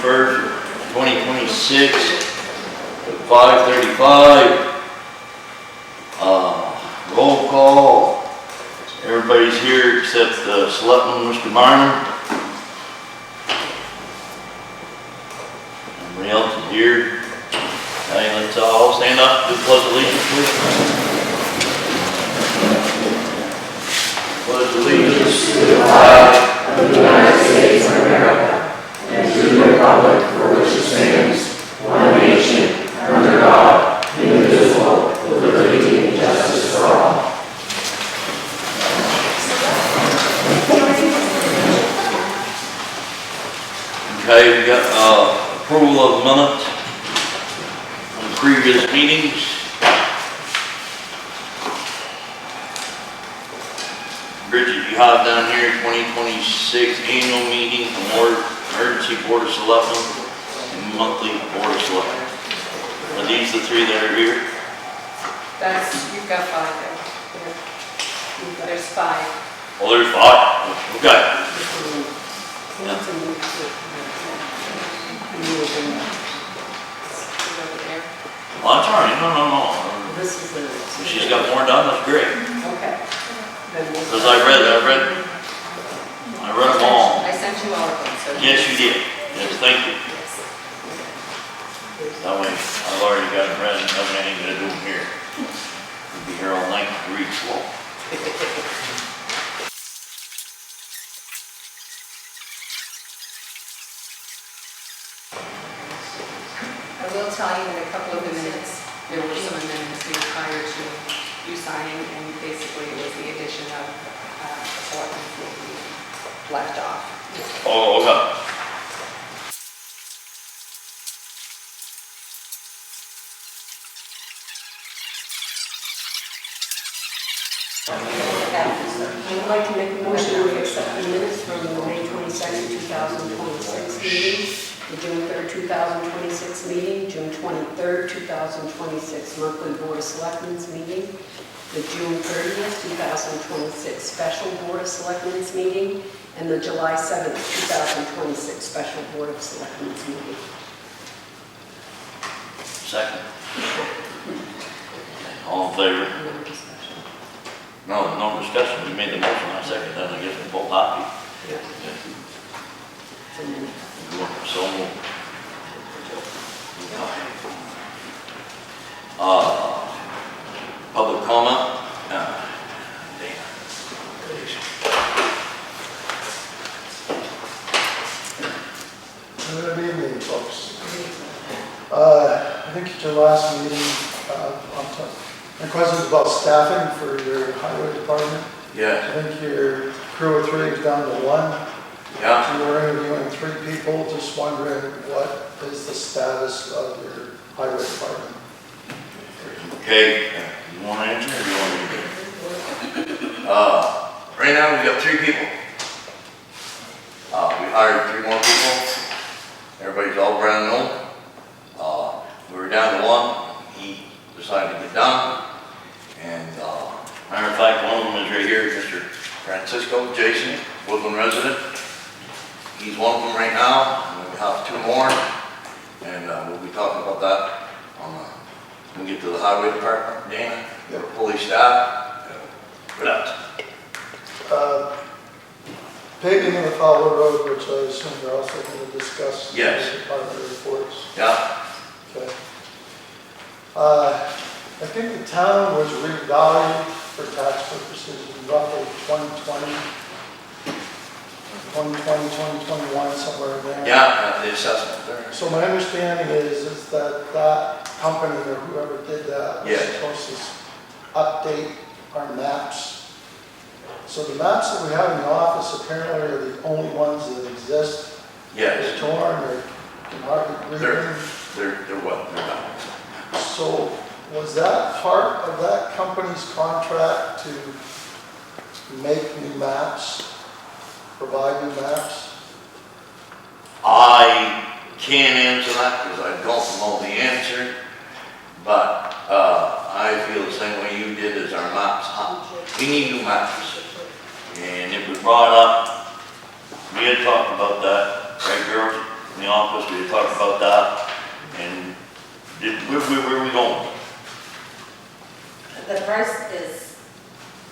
1st, 2026 at 5:35. Roll call. Everybody's here except the Selectman, Mr. Marner. Everybody else is here. Okay, let's all stand up, do pledge allegiance, please. Pledge allegiance to the flag of the United States of America and to the republic for which it stands, one nation, under God, indivisible, with liberty and justice for all. Okay, we got approval of minutes from previous meetings. Bridget, you have down here 2026 annual meeting from Emergency Board of Selectmen and monthly Board of Selectmen. Are these the three that are here? You've got 5 there. Yeah. There's 5. Oh, there's 5? Okay. Well, that's all right. No. This is the... If she's got more done, that's great. Okay. Because I read them all. I sent you all of them, so... Yes, you did. Yes, thank you. That way, I've already got it read, nothing ain't gonna do them here. We'll be here all night to read slow. I will tell you in a couple of the minutes, there were some amendments made prior to you signing, and basically it was the addition of selectmen will be left off. Oh, okay. I would like to make a motion to accept the minutes from the May 22nd, 2026 meeting, the June 3rd, 2026 meeting, June 23rd, 2026 monthly Board of Selectmen's meeting, the June 30th, 2026 special Board of Selectmen's meeting, and the July 7th, 2026 special Board of Selectmen's meeting. Second. All in favor? No discussion. We made the motion. I second that. I guess we're both happy. Yeah. So moved. Public comment. Good evening, folks. I think at your last meeting, my question is about staffing for your highway department. Yes. I think your crew of 3 is down to 1. Yeah. You were interviewing 3 people. Just wondering what is the status of your highway department? Okay. You want to answer or you want me to? Right now we got 3 people. We hired 3 more people. Everybody's all brand new. We were down to 1. He decided to get done. And matter of fact, one of them is right here, Mr. Francisco Jason, Woodland resident. He's one of them right now. And we have 2 more. And we'll be talking about that when we get to the highway department. Dana, we're fully staffed. What else? Paving of the Fowler Road, which I assume you're also going to discuss. Yes. In the department reports. Yeah. Okay. I think the town was revalued for tax purposes in roughly 2020, 2021, somewhere in there. Yeah, the assessment there. So my understanding is that that company or whoever did that was Yes. supposed to update our maps. So the maps that we have in the office apparently are the only ones that exist. Yes. They're torn, they can hardly read them. They're what? They're not. So was that part of that company's contract to make new maps, provide new maps? I can't answer that because I don't know the answer, but I feel the same way you did as our maps. We need new maps. And it was brought up, we had talked about that, right girls? in the office, we talked about that, and where are we going? The price is,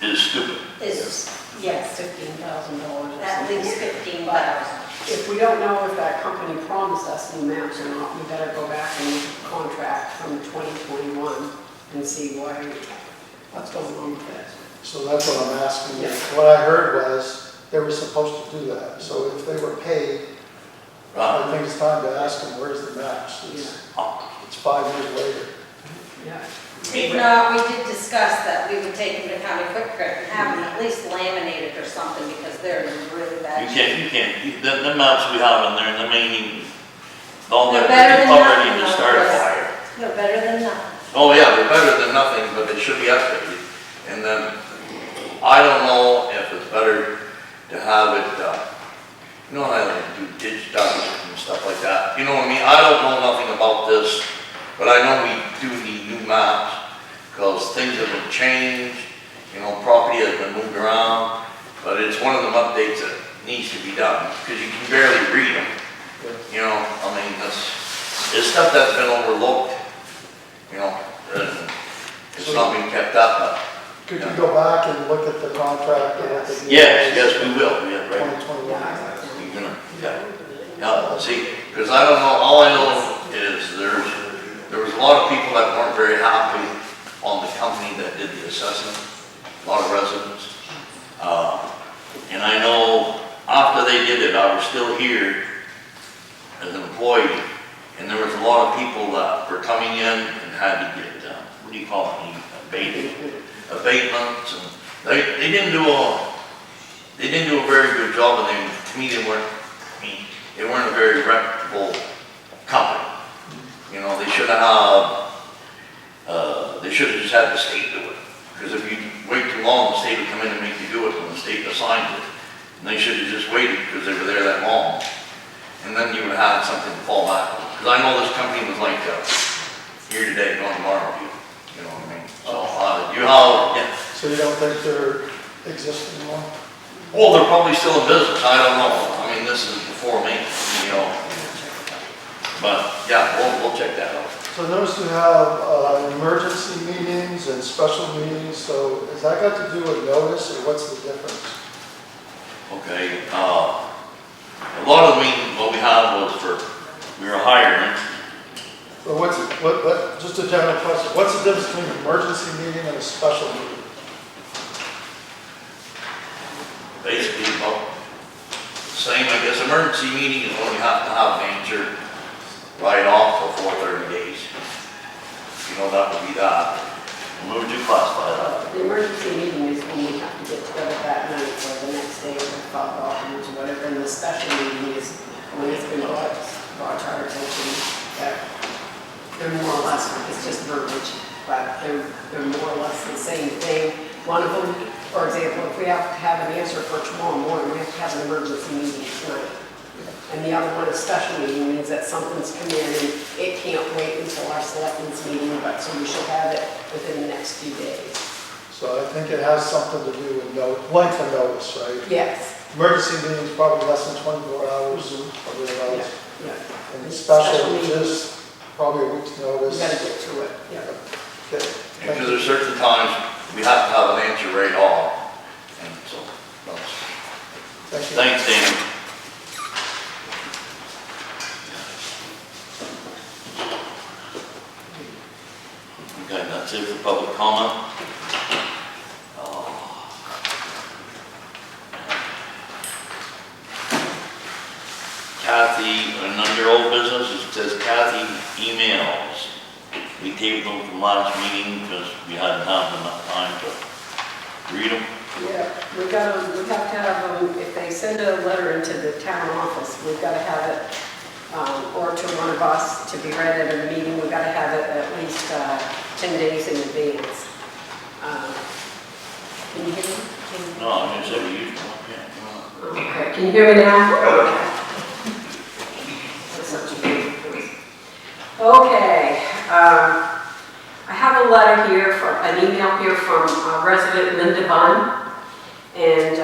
It's stupid. yes, $15,000 or at something. least 15,000. If we don't know if that company promised us new maps or not, we better go back and contract from 2021 and see what's going on with that. So that's what I'm asking. Yeah. What I heard was they were supposed to do that. So if they were paid, I think it's time to ask them, where's the maps? It's 5 years later. Yeah. No, we did discuss that we would take them to County Quick Trip and have them at least laminated or something because they're in really bad shape. You can't, the maps we have in there, the main, all They're that, better they're than ready nothing, to start a though, fire. They're better than nothing. Oh, yeah, they're better than nothing, but they should be updated. And then, I don't know if it's better to have it, you know how they do ditch ducting and stuff like that. You know what I mean? I don't know nothing about this, but I know we do need new maps, because things have been changed, you know, property has been moved around, but it's one of them updates that needs to be done, because you can barely read them. You know, I mean, it's stuff that's been overlooked, you know, and it's not being kept up, but. Could you go back and look at the contract and what they did? Yes, we will, yeah, right. 2021. You're gonna, yeah, see, because I don't know, all I know is there was a lot of people that weren't very happy on the company that did the assessment, a lot of residents. And I know after they did it, I was still here as an employee, and there was a lot of people that were coming in and had to get, what do you call it, abatements, and they didn't do a very good job, and to me, they weren't a very reputable company. You know, they should have just had the state do it, because if you wait too long, the state will come in and make you do it when the state assigns it, and they should have just waited because they were there that long, and then you would have had something to fall back on, because I know this company was like, here today, gone tomorrow, you know what I mean? So, So you don't think they're existing anymore? well, they're probably still in business, I don't know. I mean, this is before me, you know. But, yeah, we'll check that out. So notice you have emergency meetings and special meetings, so has that got to do with notice, or what's the difference? Okay, a lot of the meetings, what we had was we were hiring. Or just a general question, what's the difference between an emergency meeting and a special meeting? Basically, about the same, I guess. Emergency meeting is when you have to have an answer right off before 30 days. You know, that would be that. And what would you classify that? The emergency meeting is when we have to get together that night or the next day or file documents or whatever, and the special meeting is when it's been brought to our attention that they're more or less, it's just verbiage, but they're more or less the same thing. One of them, for example, if we have to have an answer for tomorrow morning, we have to have an emergency meeting tonight. And the other one, a special meeting, means that something's come in and it can't wait until our selectmen's meeting, but so we should have it within the next few days. So I think it has something to do with length of notice, right? Yes. Emergency meeting is probably less than 24 hours, or thereabouts. Yeah. And the special meeting, is probably a week's notice. we gotta get to it, yeah. Okay. Thank Because you. there's certain times we have to have an answer right off. And so, that's, Thank you. thanks, Dan. Okay, that's it for public comment. Kathy, and under old business, it says Kathy emails. We tabled them from last meeting because we hadn't had enough time to read them. Yeah, we have to have them, if they send a letter into the town office, we've got to have it, or to one of us to be read at a meeting, we've got to have it at least 10 days in advance. Can you hear me? No, I'm gonna say we used one, yeah. Okay, can you hear me now? That's such a big voice. Okay, I have a letter here, an email here from resident Linda Bunn, and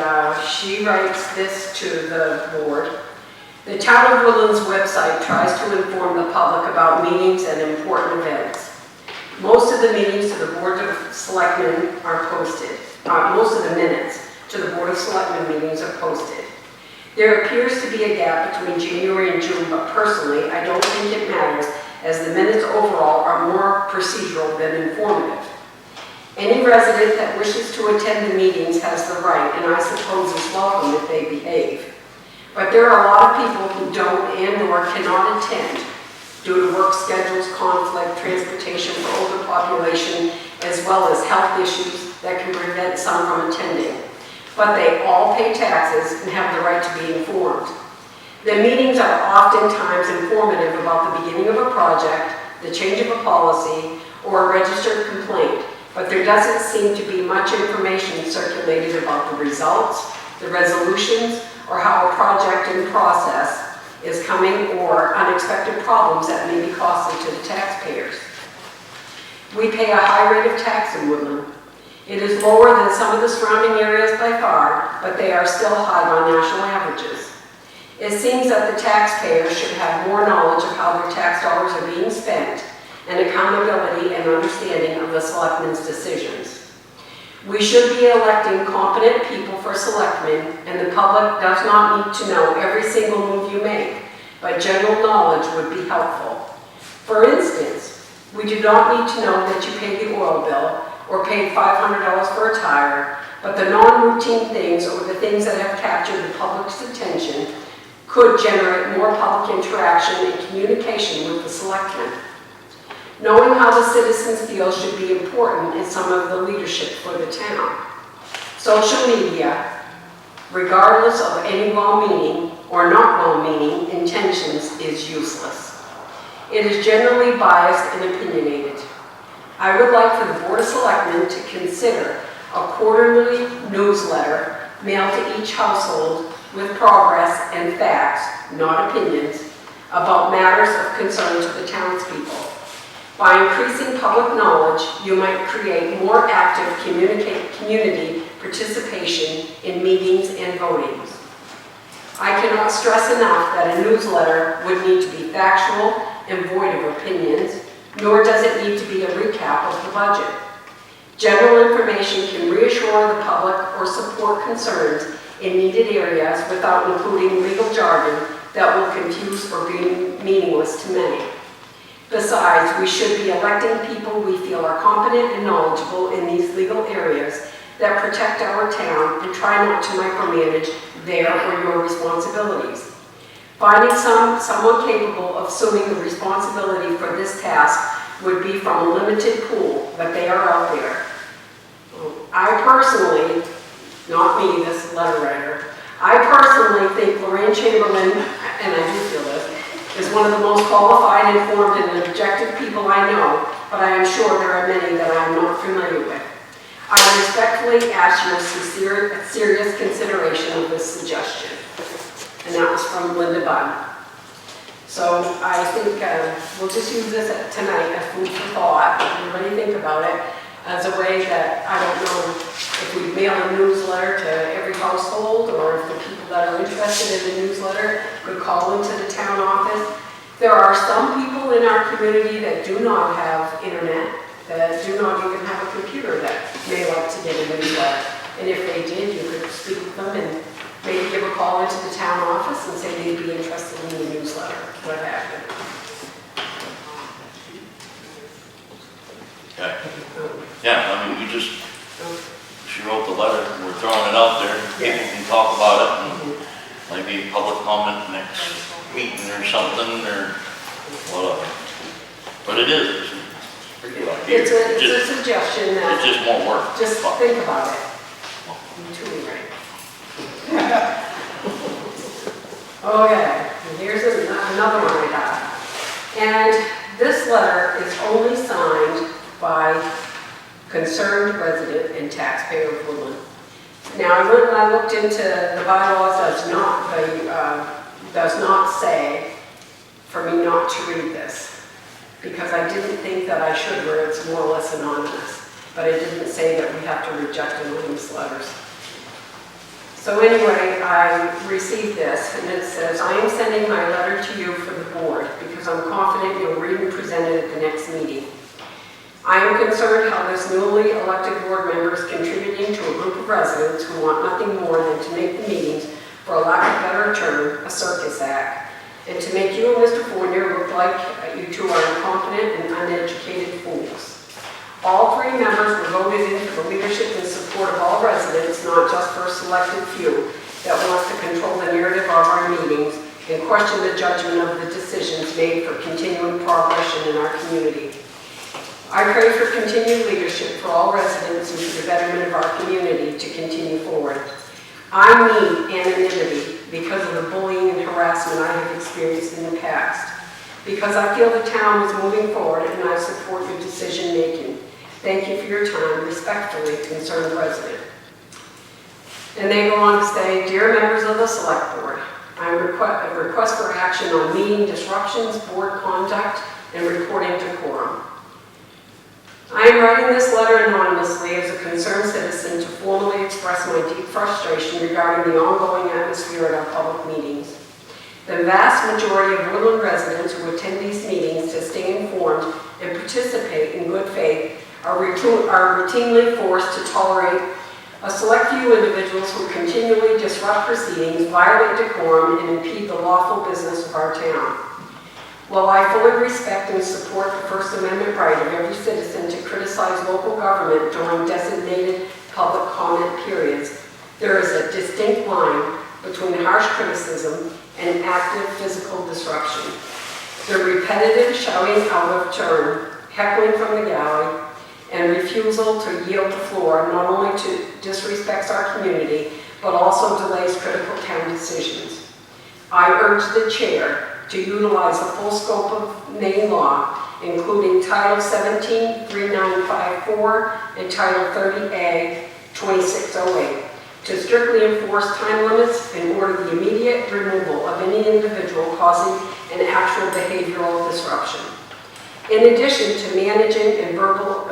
she writes this to the board, The Town of Woodland's website tries to inform the public about meetings and important events. Most of the meetings to the Board of Selectmen are posted. Most of the minutes to the Board of Selectmen meetings are posted. There appears to be a gap between January and June, but personally, I don't think it matters, as the minutes overall are more procedural than informative. Any resident that wishes to attend the meetings has the right, and I suppose is welcome if they behave. But there are a lot of people who don't and/or cannot attend due to work schedules, conflict, transportation for older population, as well as health issues that can prevent some from attending. But they all pay taxes and have the right to be informed. The meetings are oftentimes informative about the beginning of a project, the change of a policy, or a registered complaint, but there doesn't seem to be much information circulated about the results, the resolutions, or how a project in process is coming, or unexpected problems that may be costly to the taxpayers. We pay a high rate of tax in Woodland. It is lower than some of the surrounding areas by far, but they are still high by national averages. It seems that the taxpayers should have more knowledge of how their tax dollars are being spent, and accountability and understanding of the selectmen's decisions. We should be electing competent people for selectmen, and the public does not need to know every single move you make, but general knowledge would be helpful. For instance, we do not need to know that you paid the oil bill or paid $500 for a tire, but the non-routine things or the things that have captured the public's attention could generate more public interaction and communication with the selectmen. Knowing how the citizens feel should be important in some of the leadership for the town. Social media, regardless of any well-meaning or not well-meaning intentions, is useless. It is generally biased and opinionated. I would like for the Board of Selectmen to consider a quarterly newsletter mailed to each household with progress and facts, not opinions, about matters of concern to the townspeople. By increasing public knowledge, you might create more active community participation in meetings and votings. I cannot stress enough that a newsletter would need to be factual and void of opinions, nor does it need to be a recap of the budget. General information can reassure the public or support concerns in needed areas without including legal jargon that will confuse or be meaningless to many. Besides, we should be electing people we feel are competent and knowledgeable in these legal areas that protect our town and try not to micromanage their or your responsibilities. Finding someone capable of assuming the responsibility for this task would be from a limited pool, but they are out there. I personally, not me, this letter writer, I personally think Lorraine Chamberlain, and I do feel this, is one of the most qualified, informed, and objective people I know, but I am sure there are many that I am not familiar with. I respectfully ask your serious consideration of this suggestion. And that was from Linda Bunn. So I think we'll just use this tonight as food for thought. Everybody think about it as a way that, I don't know if we mail a newsletter to every household, or if the people that are interested in the newsletter could call into the town office. There are some people in our community that do not have internet, that do not even have a computer, that may like to get a newsletter. And if they did, you could speak with them and maybe give a call into the town office and say they'd be interested in the newsletter, what happened. Okay. Yeah, I mean, she wrote the letter, and we're throwing it out there, people can talk about it, and maybe public comment next meeting or something, or whatever. But it is, it's a pretty good idea. It's a suggestion that. It's just more work. Just think about it. You're truly right. Okay, and here's another one I got. And this letter is only signed by concerned resident and taxpayer of Woodland. Now, when I looked into the bylaws, does not say for me not to read this, because I didn't think that I should, where it's more or less anonymous. But it didn't say that we have to reject anonymous letters. So anyway, I received this, and it says, "I am sending my letter to you for the board because I'm confident you'll read and present it at the next meeting. I am concerned how this newly elected board member is contributing to a group of residents who want nothing more than to make the meetings, for a lack of better term, a circus act, and to make you and Mr. Fournier look like you two are incompetent and uneducated fools. All three members were voted in for the leadership and support of all residents, not just for a selected few that wants to control the narrative of our meetings and question the judgment of the decisions made for continuing progression in our community. I pray for continued leadership for all residents and for the betterment of our community to continue forward. I need anonymity because of the bullying and harassment I have experienced in the past, because I feel the town is moving forward and I support your decision making. Thank you for your time. Respectfully, concerned resident." And they go on to say, "Dear members of the Select Board, I request for action on meeting disruptions, board conduct, and reporting decorum. I am writing this letter anonymously as a concerned citizen to formally express my deep frustration regarding the ongoing atmosphere at our public meetings. The vast majority of Woodland residents who attend these meetings to stay informed and participate in good faith are routinely forced to tolerate a select few individuals who continually disrupt proceedings, violate decorum, and impede the lawful business of our town. While I fully respect and support the First Amendment right of every citizen to criticize local government during designated public comment periods, there is a distinct line between harsh criticism and active physical disruption. The repetitive shouting out of turn, heckling from the gallery, and refusal to yield the floor not only disrespects our community, but also delays critical town decisions. I urge the chair to utilize the full scope of Maine law, including Title 17, 3954, and Title 30A, 2608, to strictly enforce time limits and order the immediate removal of any individual causing an actual behavioral disruption. In addition to managing verbal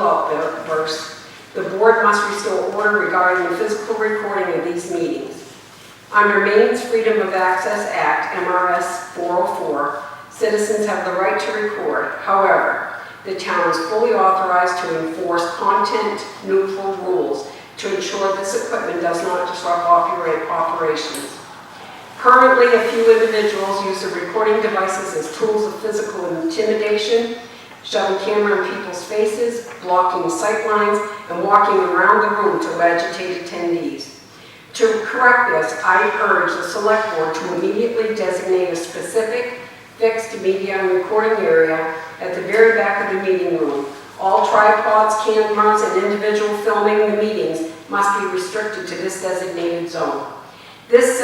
outbursts, the board must restore order regarding the physical recording of these meetings. Under Maine's Freedom of Access Act, MRS 404, citizens have the right to record. However, the town is fully authorized to enforce content-neutral rules to ensure this equipment does not disrupt operations. Currently, a few individuals use the recording devices as tools of physical intimidation, shoving camera in people's faces, blocking sight lines, and walking around the room to agitate attendees. To correct this, I urge the Select Board to immediately designate a specific fixed media and recording area at the very back of the meeting room. All tripods, cameras, and individual filming the meetings must be restricted to this designated zone. This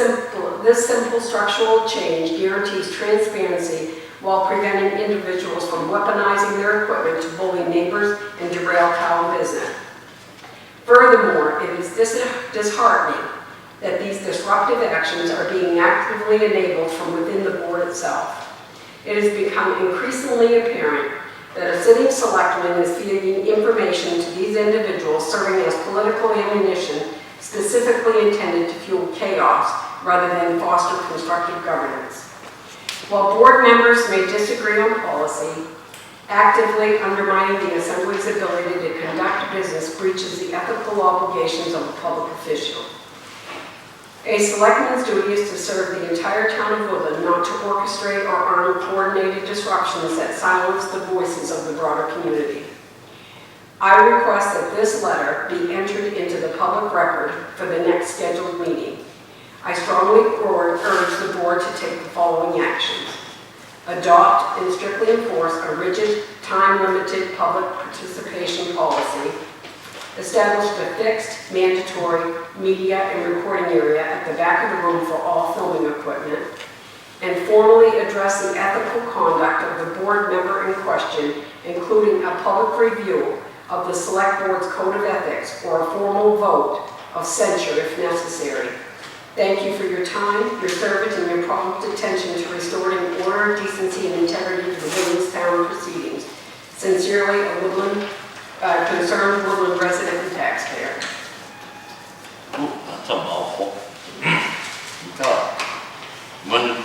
simple structural change guarantees transparency while preventing individuals from weaponizing their equipment to bully neighbors and derail town business. Furthermore, it is disheartening that these disruptive actions are being actively enabled from within the board itself. It has become increasingly apparent that a sitting selectman is feeding information to these individuals serving as political ammunition specifically intended to fuel chaos rather than foster constructive governance. While board members may disagree on policy, actively undermining the Assembly's ability to conduct business breaches the ethical obligations of a public official. A selectman's duty is to serve the entire town of Woodland, not to orchestrate or arm coordinated disruptions that silence the voices of the broader community. I request that this letter be entered into the public record for the next scheduled meeting. I strongly urge the board to take the following actions. Adopt and strictly enforce a rigid, time-limited public participation policy. Establish a fixed, mandatory media and recording area at the back of the room for all filming equipment. And formally address the ethical conduct of the board member in question, including a public review of the Select Board's Code of Ethics or a formal vote of censure if necessary. Thank you for your time, your service, and your prompt attention to restoring order, decency, and integrity to the Woodlands Town proceedings. Sincerely, a concerned Woodland resident and taxpayer. Ooh, That's a mouthful. God. When did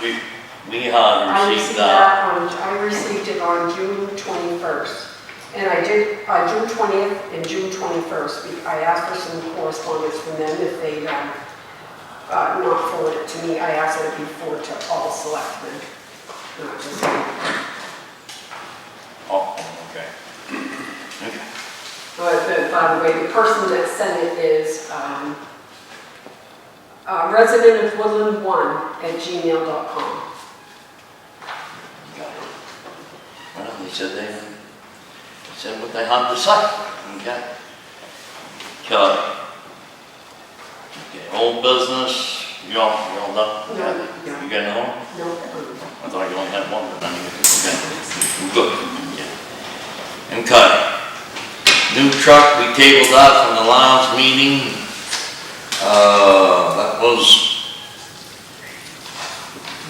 we had I received received that? I received it on June 21st. And I did, June 20th and June 21st, I asked for some correspondence from them if they'd not forward it to me. I asked that it be forwarded to all selectmen, not just me. Oh, okay. Okay. But by the way, the person that sent it is resident of Woodland 1@gmail.com. Got it. Well, they said what they had to say. Okay. Okay, old business, you all done? No. You got no? No. I thought you only had one, but okay. Good. Yeah. Okay. New truck, we tabled that from the last meeting. That was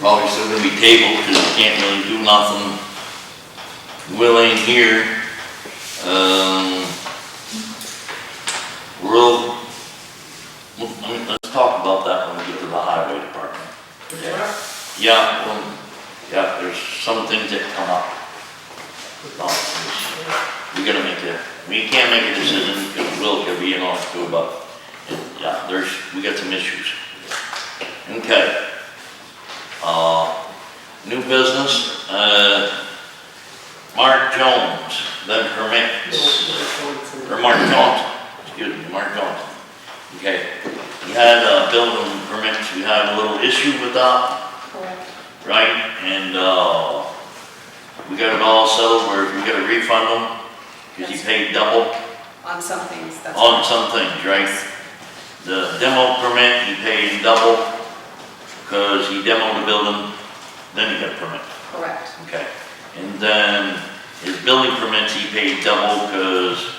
probably still gonna be tabled because we can't really do nothing. Will ain't here. Let's talk about that when we get to the highway department. Okay. Yeah, well, yeah, there's some things that come up. We gotta we can't make a decision because Will could be in on it too, but yeah, we got some issues. Okay. New business, Mark Jones, then permits. Or Mark Johnson, excuse me, Mark Johnson. Okay, he had building permits, we had a little issue with that, Correct. right? And we got it all settled where we got to refund him because he paid double On some things, that's. on some things, right? The demo permit, he paid double because he demoed the building, then he got a permit. Correct. Okay, and then his building permits, he paid double because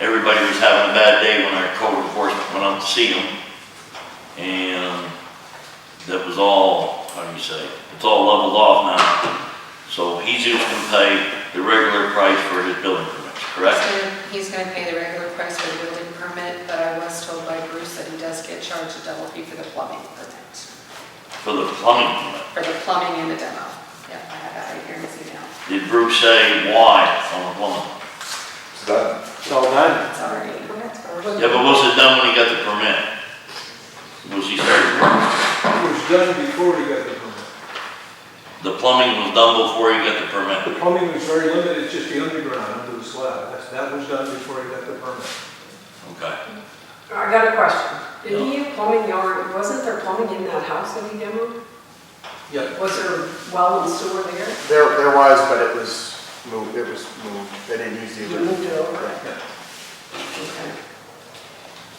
everybody was having a bad day when our code enforcement went out to see him. And that was all, how do you say, it's all leveled off now. So he's just gonna pay the regular price for his building permits, correct? He's gonna pay the regular price for the building permit, but I was told by Bruce that he does get charged a double fee for the plumbing permit. For the plumbing permit. For the plumbing and the demo. Yeah, I have that right here in his email. Did Bruce say why on the plumbing? It's done. It's all done. It's already. Yeah, but was it done when he got the permit? Was he started work? It was done before he got the permit. The plumbing was done before he got the permit. The plumbing was very limited, just the underground under the slab. That was done before he got the permit. Okay. I got a question. Did he have plumbing yard, wasn't there plumbing in that house that he demoed? Yep. Was there well and sewer there? There was, but it was moved, they didn't use You the. moved it over? Yeah.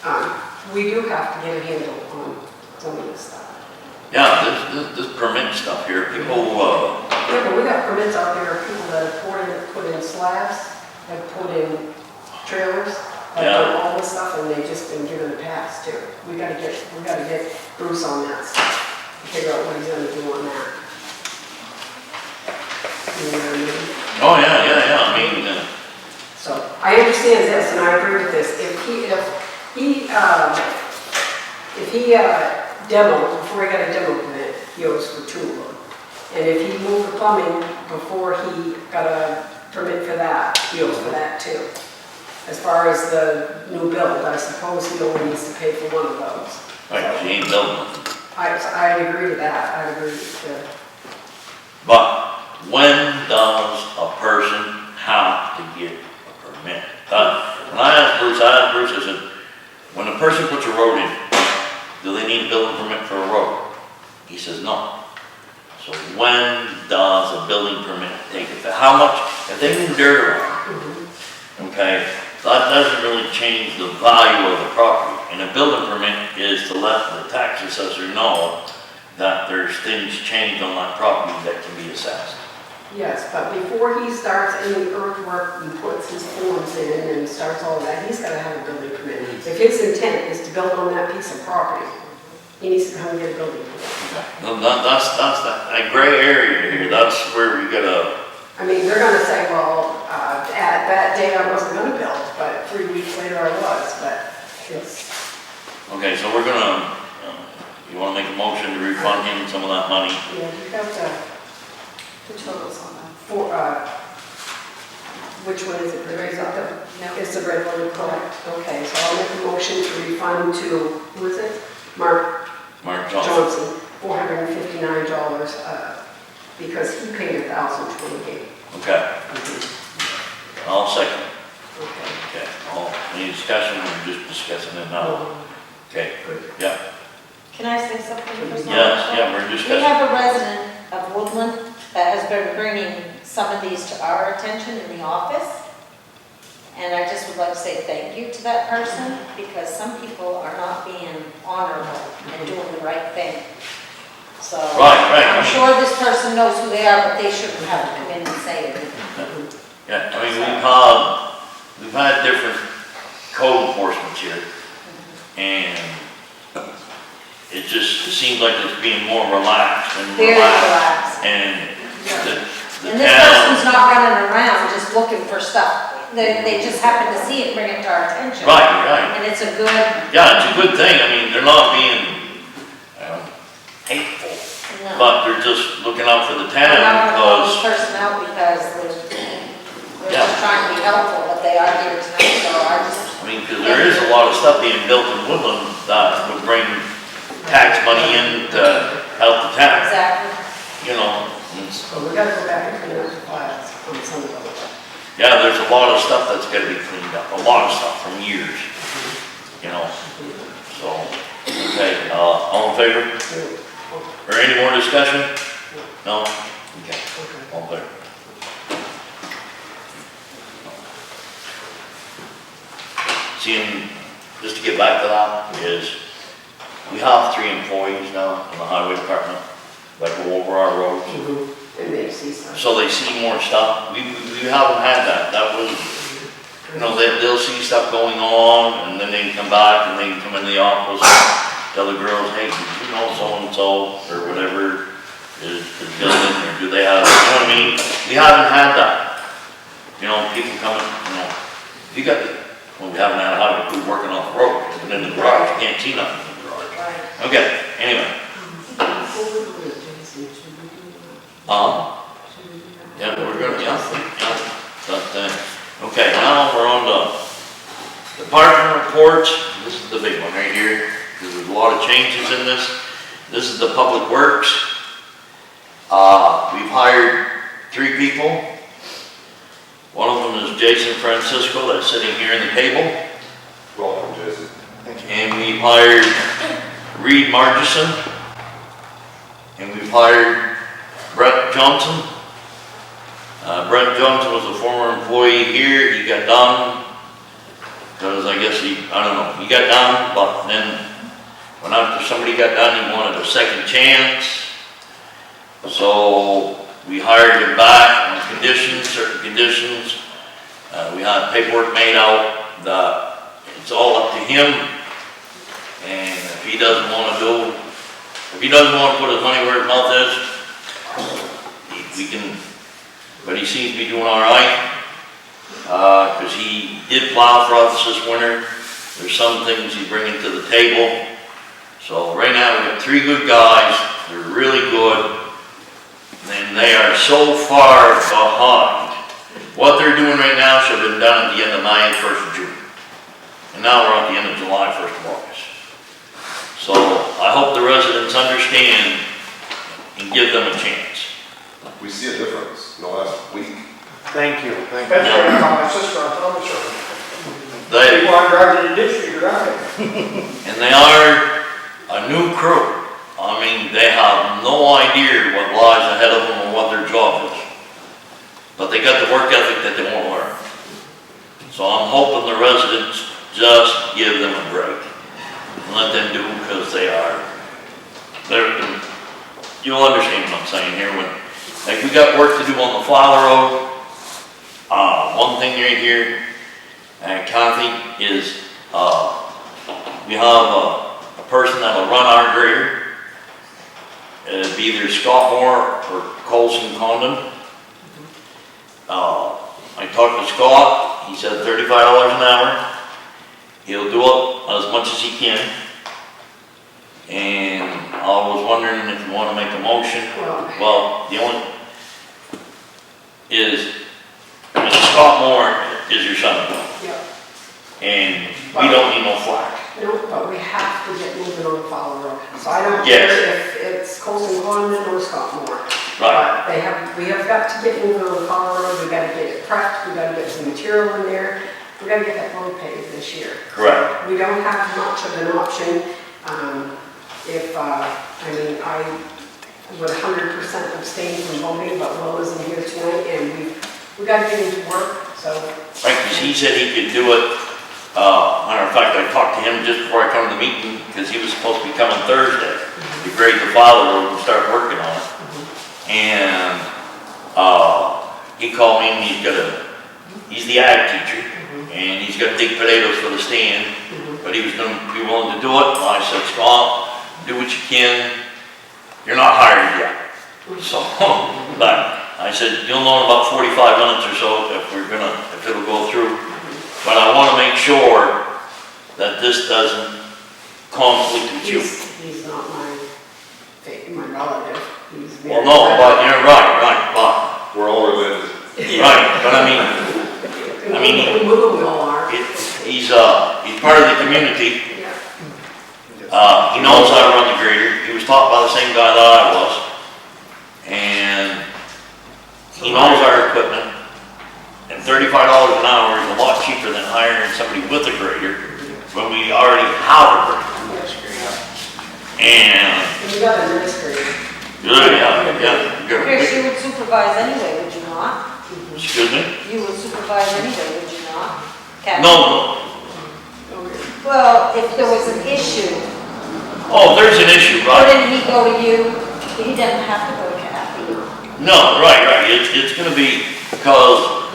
Okay. We do have to get a handle on some of this stuff. Yeah, this permit stuff here, people, Yeah, but we got permits out there, of people that have put in slabs, have put in trailers, have done all this stuff, and they've just been given a pass too. We gotta get Bruce on that stuff, to figure out what he's gonna do on that. You know what I mean? oh yeah, I mean, So, I understand this, and I agree with this. If he demoed, before he got a demo permit, he owes for two of them. And if he moved the plumbing before he got a permit for that, he owes for that too. As far as the new build, I suppose he only needs to pay for one of those. right, she ain't building nothing. I'd agree to that, I'd agree to, But when does a person have to get a permit? When I asked Bruce, I said, when a person puts a road in, do they need a building permit for a road? He says no. So when does a building permit take effect? How much, if they move dirt around, okay, that doesn't really change the value of the property. And a building permit is to let the tax assessor know that there's things changed on that property that can be assessed. yes, but before he starts any earthwork and puts his forms in and starts all that, he's gotta have a building permit. If his intent is to build on that piece of property, he needs to come and get a building permit. No, that's that gray area here, that's where we gotta, I mean, they're gonna say, well, at that day I wasn't gonna build, but 3 weeks later I was, but it's, Okay, so we're gonna, you wanna make a motion to refund him some of that money? Yeah, you got The totals on that. which one is it? The red one. No. It's the red one, correct. Okay, so I'll make a motion to refund to, who is it? Mark Mark Johnson. Johnson, $459, because he paid $1,028. Okay, I'll second. Okay. Okay, any discussion, or just discussing it now? Okay, yeah, Can I say something for some? yeah, we're We discussing. have a resident of Woodland that has been bringing some of these to our attention in the office. And I just would like to say thank you to that person, because some people are not being honorable and doing the right thing. So. Right. I'm sure this person knows who they are, but they shouldn't have to come in and say it. Yeah, I mean, we've had different code enforcements here, and it seems like it's being more relaxed and Very relaxed. relaxed. And the And this person's not running around just looking for stuff. They just happen to see it, bring it to our attention. Right. And it's a good, Yeah, it's a good thing, I mean, they're not being hateful, no. but they're just looking out for the I'm town not gonna call this because, person out because they're just trying to be helpful, but they are here tonight, so I just. I mean, because there is a lot of stuff being built in Woodland that would bring tax money in to help the town, Exactly. you know. It's- So we gotta go back and clean up the files on some of those. Yeah, there's a lot of stuff that's gotta be cleaned up, a lot of stuff from years, you know, so, okay, all in favor? Or any more discussion? No? Okay, all in favor. Seeing, just to get back to that, is we have 3 employees now in the highway department that go over our roads. And they see some. So they see more stuff. We haven't had that. That was, you know, they'll see stuff going on, and then they can come back and they can come in the office, tell the girls, hey, did you know so-and-so, or whatever is building, or do they have, you know what I mean? We haven't had that. You know, people coming, you know, you got, well, we haven't had a highway crew working off the road, but in the garage, you can't see nothing in the garage. Right. Okay, anyway. Yeah, we're gonna, but, okay, now we're on the department reports. This is the big one right here, because there's a lot of changes in this. This is the public works. We've hired 3 people. One of them is Jason Francisco, that's sitting here in the table. Welcome, Jason. And we've hired Reed Margison. And we've hired Brett Johnson. Brett Johnson was a former employee here. He got done because I guess he got done, but then when after somebody got done, he wanted a second chance. So we hired him back on conditions, certain conditions. We had paperwork made out that it's all up to him. And if he doesn't want to put his money where his mouth is, we can, but he seems to be doing all right. Because he did plow for us this winter. There's some things he's bringing to the table. So right now we have 3 good guys. They're really good. And they are so far behind. What they're doing right now should have been done at the end of May, 1st of June. And now we're at the end of July, 1st of August. So I hope the residents understand and give them a chance. We see a difference in the last week. Thank you. That's right, I call my sister on Thomas Road. They, People are driving in the ditch, you're driving. and they are a new crew. I mean, they have no idea what lies ahead of them or what their job is. But they got the work ethic that they want to learn. So I'm hoping the residents just give them a break and let them do it because you'll understand what I'm saying here. Like we got work to do on the Flower Road. One thing right here, Kathy, is we have a person that'll run our grader. It'd be either Scott Moore or Colson Condon. I talked to Scott. He said $35 an hour. He'll do it as much as he can. And I was wondering if you want to make a motion. Well, the only is, Mr. Scott Moore is your son-in-law, Yeah. and we don't need no flack. No, but we have to get moving on Fowler Road. So I don't Yes. care if it's Colson Condon or Scott Moore. Right. But we have got to get moving on Fowler Road. We gotta get it prepped, we gotta get some material in there. We gotta get that road paved this year. Correct. We don't have much of an option. I would 100% abstain from voting, but Will isn't here tonight, and we gotta get into work, so. Right, because he said he could do it. Matter of fact, I talked to him just before I come to the meeting, because he was supposed to be coming Thursday to grade the Fowler Road and start working on it. And, he called me and he's the ag teacher, and he's got to dig potatoes for the stand, but he was gonna be willing to do it. And I said, Scott, do what you can. You're not hired yet. So, but I said, you'll know in about 45 minutes or so if it'll go through. But I want to make sure that this doesn't conflict with you. He's not my relative. He's Well, no, but you're right, but, We're all related. right, but I mean, We all are. he's part of the community. Yeah. He knows how to run the grader. He was taught by the same guy that I was. And he knows our equipment. And $35 an hour is a lot cheaper than hiring somebody with a grader when we already have a grader. And, You got a nice grader. yeah. Chris, you would supervise anyway, would you not? Excuse me? You would supervise anyway, would you not? Kathy? No. Well, if there was an issue, Oh, there's an issue, right? wouldn't he go to you? He doesn't have to go to Kathy. No, right. It's gonna be, because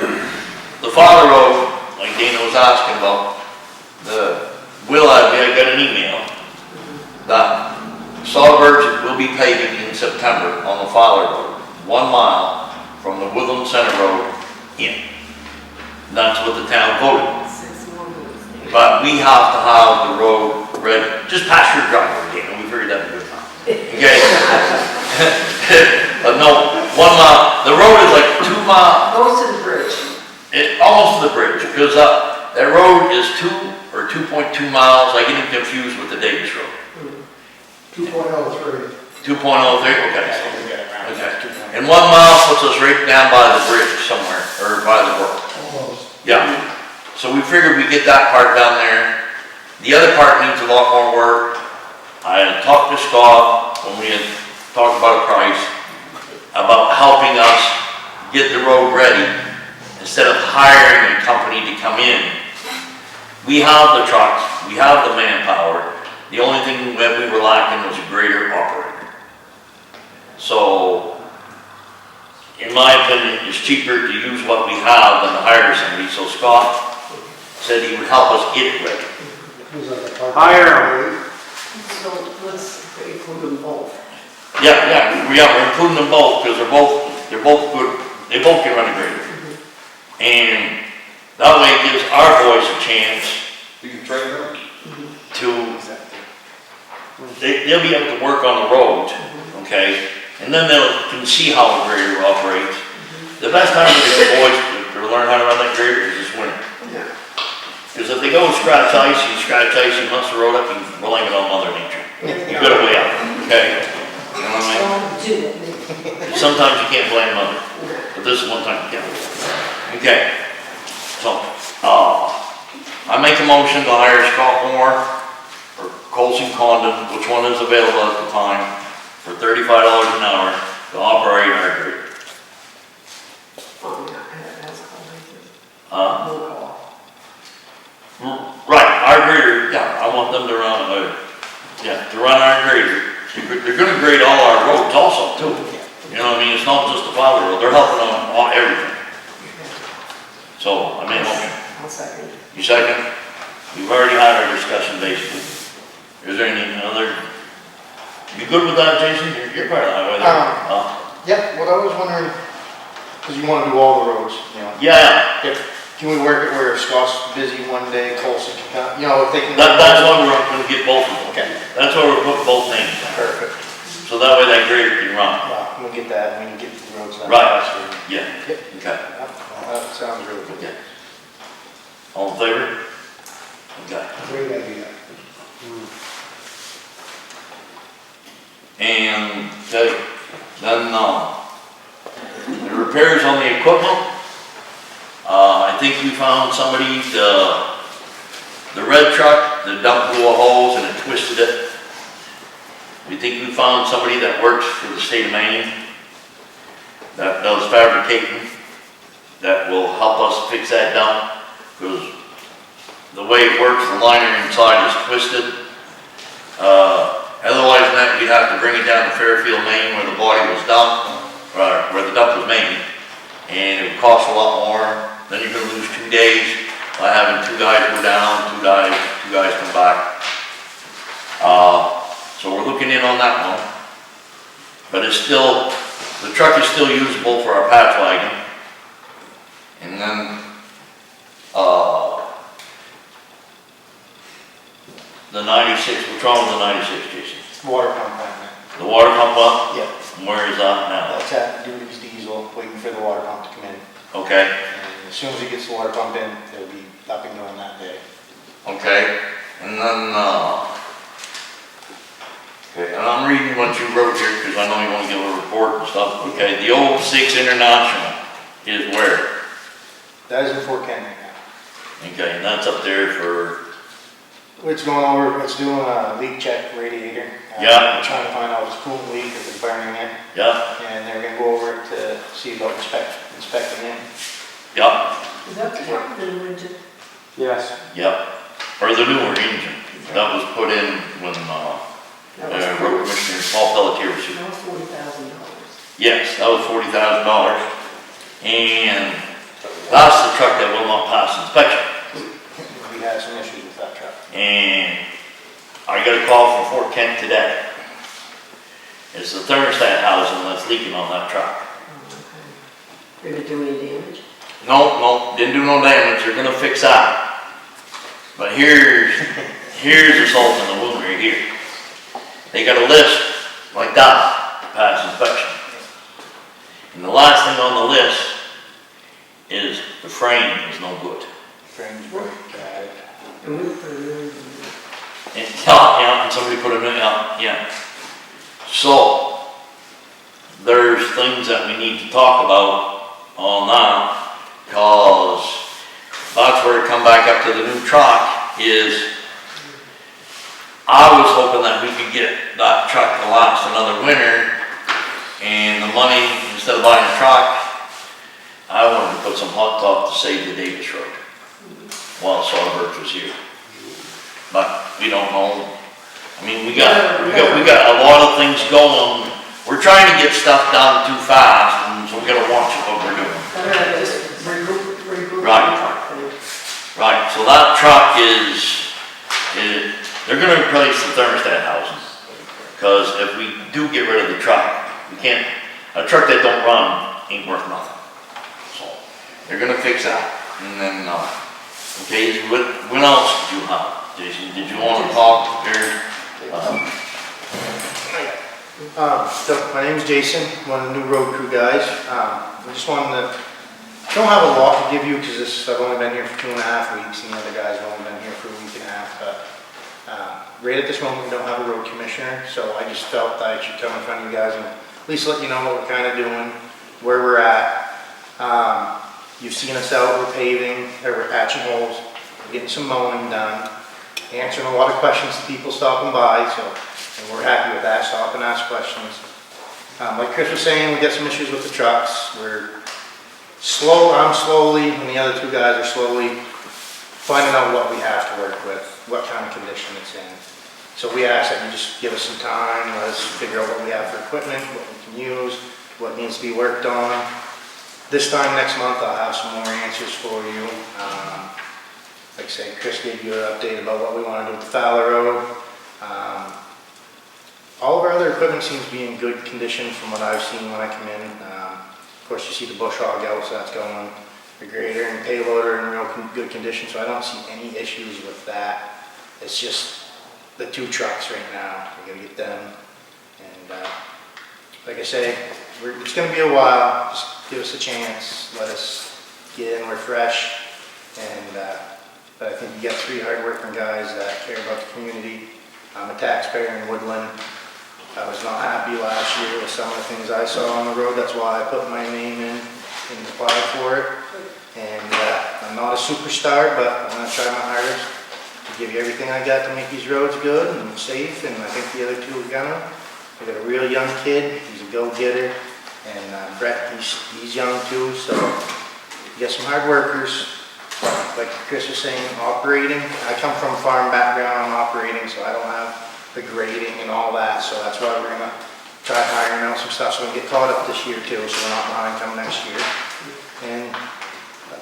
the Fowler Road, like Dana was asking about, I got an email that Selectboard will be paving in September on the Fowler Road, 1 mile from the Woodland Center Road in. That's what the town voted. 6 more minutes. But we have to have the road ready, just past your driveway, Dana, we figured that'd be good. Okay? But no, 1 mile, the road is like 2 miles, Goes to the bridge. almost to the bridge, because that road is 2 or 2.2 miles, I get it confused with the Davis Road. 2.03. 2.03, okay. Okay. And 1 mile puts us right down by the bridge somewhere, or by the brook. Almost. Yeah. So we figured we'd get that part down there. The other part needs a lot more work. I had talked to Scott when we had talked about a price, about helping us get the road ready instead of hiring a company to come in. We have the trucks, we have the manpower. The only thing that we were lacking was a grader operator. So, in my opinion, it's cheaper to use what we have than to hire somebody. So Scott said he would help us get it ready. Who's like a part- Hire So let's include them both. We're including them both because they're both good. They both can run a grader. And that way it gives our boys a chance You can train them. to, they'll be able to work on the roads, okay? And then they can see how a grader operates. The best time for the boys to learn how to run that grader is this winter. Yeah. Because if they go and scratch ice, you must the road up, you blame it on Mother Nature. You gotta way out, okay? You know what I mean? Don't do it. Sometimes you can't blame Mother, but this is one time you can. Okay, so, I make a motion to hire Scott Moore or Colson Condon, which one is available at the time, for $35 an hour to operate our grader. Oh, yeah, that's called. Uh, Roll call. Right, our grader, yeah, I want them to run, to run our grader. They're gonna grade all our roads also too. You know what I mean? It's not just the Fowler Road, they're helping on everything. So, I made a motion. I'll second. You second? We've already had our discussion basically. Is there any other, you good with that, Jason? You're part of that, right? Yeah, what I was wondering, because you want to do all the roads, you know. Yeah, If Can we work it where Scott's busy one day, Colson can come, you know, if they can. That's why we're gonna get both of them. Okay, That's why we're putting both names in. perfect. So that way that grader can run. Well, we'll get that, we can get the roads done. Right. faster. Yeah, Yep. okay. That sounds really good. Okay. All in favor? Okay. Great idea. And, okay, then, the repairs on the equipment, I think we found somebody, the red truck, the dump blew a hose and it twisted it. We think we found somebody that works for the state of Maine, that does fabricating, that will help us fix that dump, because the way it works, the liner inside is twisted. Otherwise than that, you'd have to bring it down to Fairfield, Maine, where the body was dumped, or where the dump was made, and it would cost a lot more. Then you're gonna lose 2 days by having 2 guys go down, 2 guys come back. So we're looking in on that one. But it's still, the truck is still usable for our patch wagon. And then, the 96, what's wrong with the 96, Jason? Water pump on that. The water pump up? Yep, Where is that now? that's at Duty's diesel, waiting for the water pump to come in. Okay, And as soon as he gets the water pump in, it'll be up and going that day. okay, and then, okay, and I'm reading what you wrote here, because I know you want to give a report and stuff. Okay, the old 6 International is where? That is in Fort Kent right now. Okay, and that's up there for, It's going over, it's doing a leak check radiator. Yeah. We're trying to find out if it's coolant leak, if it's burning it, yeah, and they're gonna go over it to see about inspecting it. yeah, Is that the truck that we went to? Yes. yeah, or the newer engine. That was put in when, That road commissioner Paul Pelletier was here. was $40,000. Yes, that was $40,000. And that's the truck that will not pass inspection. We had some issues with that truck. And I got a call from Fort Kent today. It's the thermostat housing that's leaking on that truck. Did it do any damage? No, didn't do no damage. They're gonna fix that. But here's the salt in the wound right here. They got a list like that to pass inspection. And the last thing on the list is the frame is no good. Frame's broke, And we put it in. And, yeah, and somebody put a new, yeah. So, there's things that we need to talk about on that, cause that's where it come back up to the new truck is, I was hoping that we could get that truck to last another winter, and the money, instead of buying a truck, I wanted to put some hot top to save the Davis Road, while Sawbirch was here. But we don't know. I mean, we got a lot of things going. We're trying to get stuff done too fast, and so we gotta watch what we're doing. Just regroup Right. the truck then. Right, so that truck they're gonna replace the thermostat housing. Cause if we do get rid of the truck, a truck that don't run ain't worth nothing. So, they're gonna fix that. And then, okay, what else did you have? Jason, did you want to talk there? So my name's Jason, one of the new road crew guys. I just wanted to, don't have a lot to give you because I've only been here for 2.5 weeks and the other guys have only been here for a week and a half. But right at this moment, we don't have a road commissioner, so I just felt that I should come in front of you guys and at least let you know what we're kind of doing, where we're at. You've seen us out, we're paving, or we're patching holes, we're getting some mowing done, answering a lot of questions to people stopping by, so, and we're happy with that, stop and ask questions. Like Chris was saying, we got some issues with the trucks. We're slow, I'm slowly, and the other 2 guys are slowly finding out what we have to work with, what kind of condition it's in. So we ask that you just give us some time, let us figure out what we have for equipment, what we can use, what needs to be worked on. This time next month, I'll have some more answers for you. Like I said, Chris gave you an update about what we want to do with the Fowler Road. All of our other equipment seems to be in good condition from what I've seen when I come in. Of course, you see the bush hog out, so that's going. the grader and payloader are in real good condition, so I don't see any issues with that. It's just the 2 trucks right now, we gotta get them. And like I say, it's gonna be a while, just give us a chance, let us get in, we're fresh. And but I think you got 3 hard-working guys that care about the community. I'm a taxpayer in Woodland. I was not happy last year with some of the things I saw on the road. That's why I put my name in and applied for it. And I'm not a superstar, but I'm gonna try my hardest to give you everything I got to make these roads good and safe. And I think the other 2 are gonna. We got a real young kid. He's a go-getter. And Brett, he's young too. So you got some hard workers. Like Chris was saying, operating. I come from farm background on operating, so I don't have the grading and all that. So that's why we're gonna try hiring out some stuff so we can get caught up this year too, so we're not behind come next year. And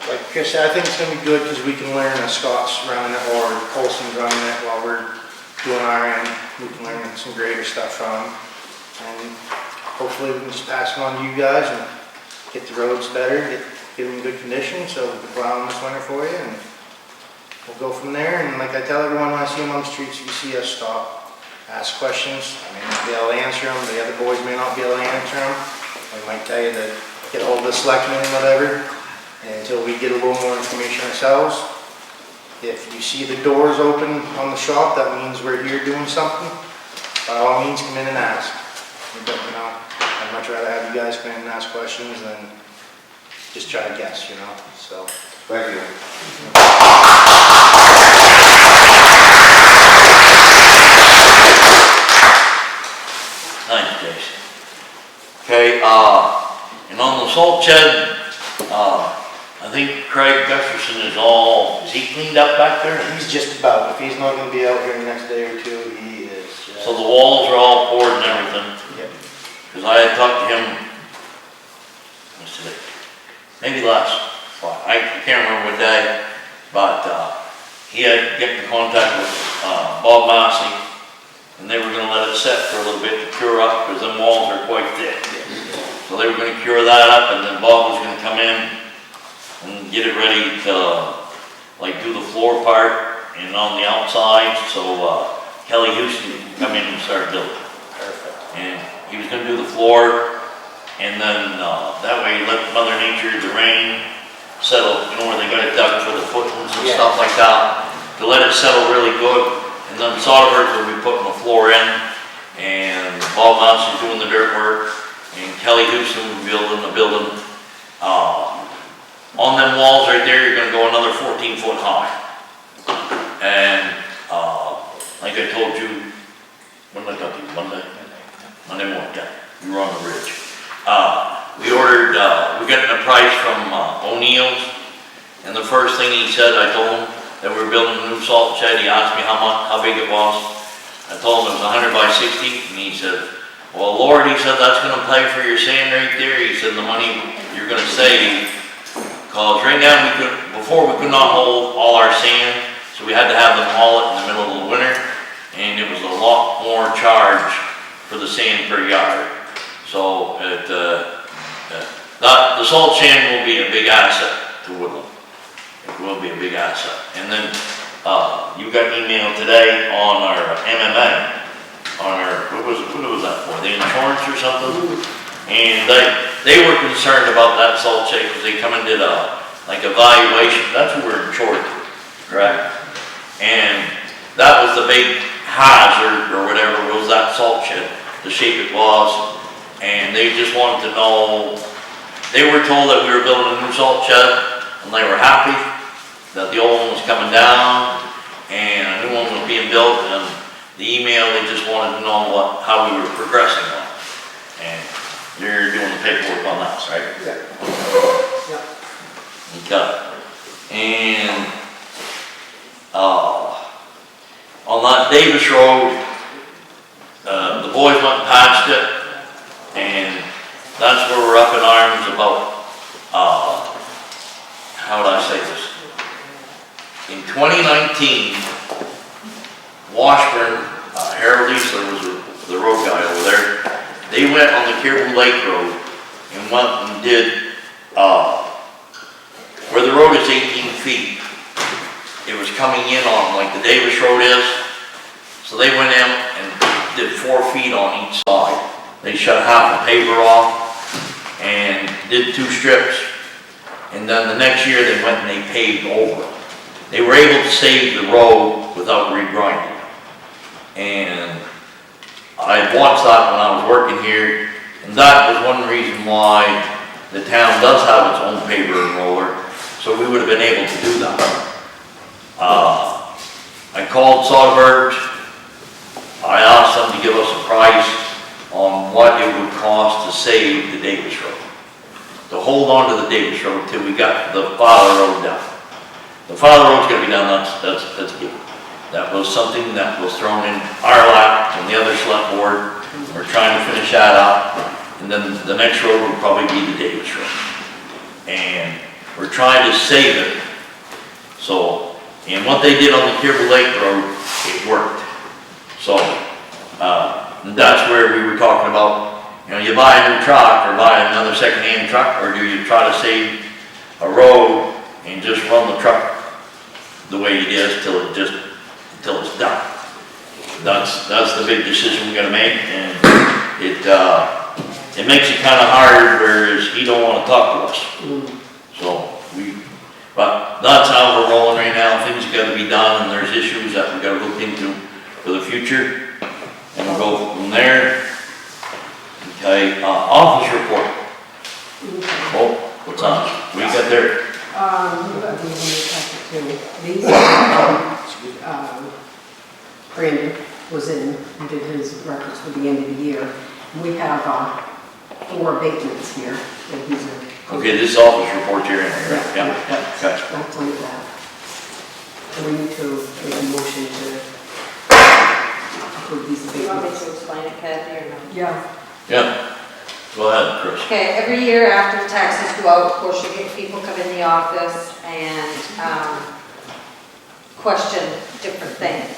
like Chris said, I think it's gonna be good because we can learn as Scott's running it or Colson's running it while we're doing our end. We can learn some greater stuff from them. And hopefully we can just pass it on to you guys and get the roads better, get them in good condition so we can plow them this winter for you, and we'll go from there. And like I tell everyone when I see them on the streets, if you see us, stop, ask questions. I may not be able to answer them, the other boys may not be able to answer them. I might tell you to get a hold of the selectmen and whatever, and until we get a little more information ourselves. If you see the doors open on the shop, that means we're here doing something. By all means, come in and ask. But, you know, I'd much rather have you guys come in and ask questions than just try to guess, you know, so. Thank you. Thanks, Jason. Okay, and on the salt shed, I think Craig Gustafson is he cleaned up back there? He's just about, if he's not gonna be out here the next day or 2, he is just. So the walls are all poured and everything? Yep. Because I had talked to him, what's today? Maybe I can't remember what day, but he had get in contact with Bob Massey, and they were gonna let it set for a little bit to cure up, because them walls are quite thick. So they were gonna cure that up, and then Bob was gonna come in and get it ready to like do the floor part and on the outside, so Kelly Houston could come in and start building. Perfect. And he was gonna do the floor, and then that way let Mother Nature, the rain, settle, you know, where they got it dug for the footings and stuff like that, to let it settle really good. And then Soderbergh will be putting the floor in, and Bob Mouse's doing the dirt work, and Kelly Houston will be building the building. On them walls right there, you're gonna go another 14 foot high. And like I told you, when did I talk to you? Monday morning, yeah, you were on the ridge. We ordered, we got a price from O'Neill's, and the first thing he said, I told him that we were building a new salt shed. He asked me how big it was. I told him it was 100 by 60, and he said, well, Lord, he said, that's gonna pay for your sand right there. He said, the money you're gonna save, because right now before we could not hold all our sand, so we had to have them haul it in the middle of the winter, and it was a lot more charge for the sand per yard. So the salt sand will be a big asset to Woodland. It will be a big asset. And then you got email today on our MMA, on our, what was that for? The insurance or something? And they were concerned about that salt shed because they come and did a evaluation. That's who we're insured, correct? And that was the big hazard or whatever was that salt shed, the shape it was. And they just wanted to know, they were told that we were building a new salt shed, and they were happy that the old one was coming down and a new one was being built. And the email, they just wanted to know how we were progressing on it. And you're doing the paperwork on that, right? Yeah. Okay. And on that Davis Road, the boys went and patched it, and that's where we're up in arms about, how would I say this? In 2019, Washburn, Harold Eastler was the road guy over there. They went on the Caribou Lake Road and went and did where the road is 18 feet, it was coming in on like the Davis Road is. So they went in and did 4 feet on each side. They shut half the paver off and did 2 strips. And then the next year they went and they paved over it. They were able to save the road without regrinding. And I had watched that when I was working here, and that was one reason why the town does have its own paver and roller, so we would have been able to do that. I called Soderbergh. I asked them to give us a price on what it would cost to save the Davis Road, to hold on to the Davis Road till we got the Fowler Road done. The Fowler Road's gonna be done, that's good. That was something that was thrown in our lap and the other select board. We're trying to finish that up. And then the next road will probably be the Davis Road. And we're trying to save it. So, and what they did on the Kibble Lake Road, it worked. So, that's where we were talking about, you know, you buy a new truck or buy another second-hand truck, or do you try to save a road and just run the truck the way it is till it's done. That's the big decision we gotta make, and it makes it kinda hard, whereas he don't wanna talk to us. So but that's how we're rolling right now. Things gotta be done, and there's issues that we gotta look into for the future, and we'll go from there. Okay, office report. Oh, what's on? We got there. These, Brandon was in and did his records for the end of the year. We have 4 abatements here that he's a. Okay, this office report here in here, right? Yeah. Okay. That's only that. And we need to make a motion to approve these Do you want me abatements. to explain it, Kathy, or no? Yeah. Yeah. Go ahead, Chris. Okay, every year after the taxes go out, of course, you get people come in the office and question different things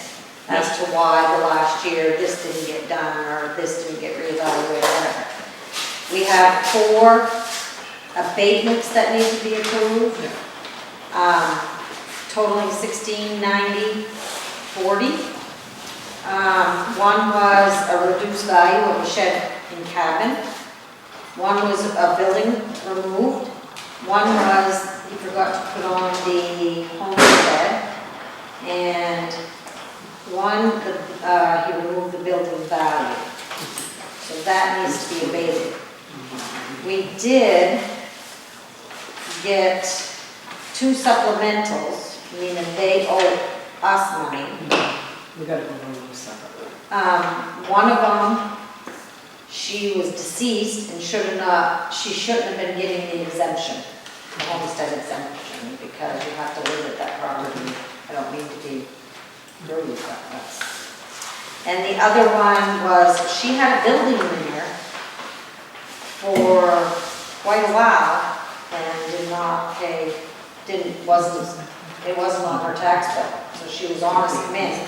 as to why the last year this didn't get done or this didn't get reevaluated, whatever. We have 4 abatements that need to be approved, totaling $1690.40. One was a reduced value of a shed and cabin. One was a building removed. One was he forgot to put on the homestead. And one, he removed the building value. So that needs to be abated. We did get 2 supplementals, meaning they owe us money. We gotta go on those separately. One of them, she was deceased and she shouldn't have been getting the exemption, the homestead exemption, because you have to live at that property. I don't mean to be rude, but that's. And the other one was, she had a building there for quite a while and did not pay, it wasn't on her tax bill, so she was on a commit.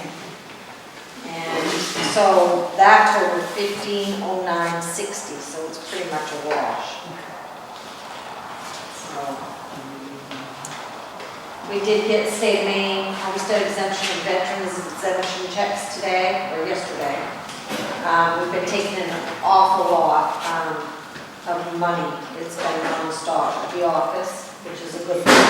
And so that totaled $1509.60, so it's pretty much a wash. So we did get state of Maine homestead exemption and veterans exemption checks today or yesterday. We've been taking an awful lot of money. It's been non-stop at the office, which is a good thing.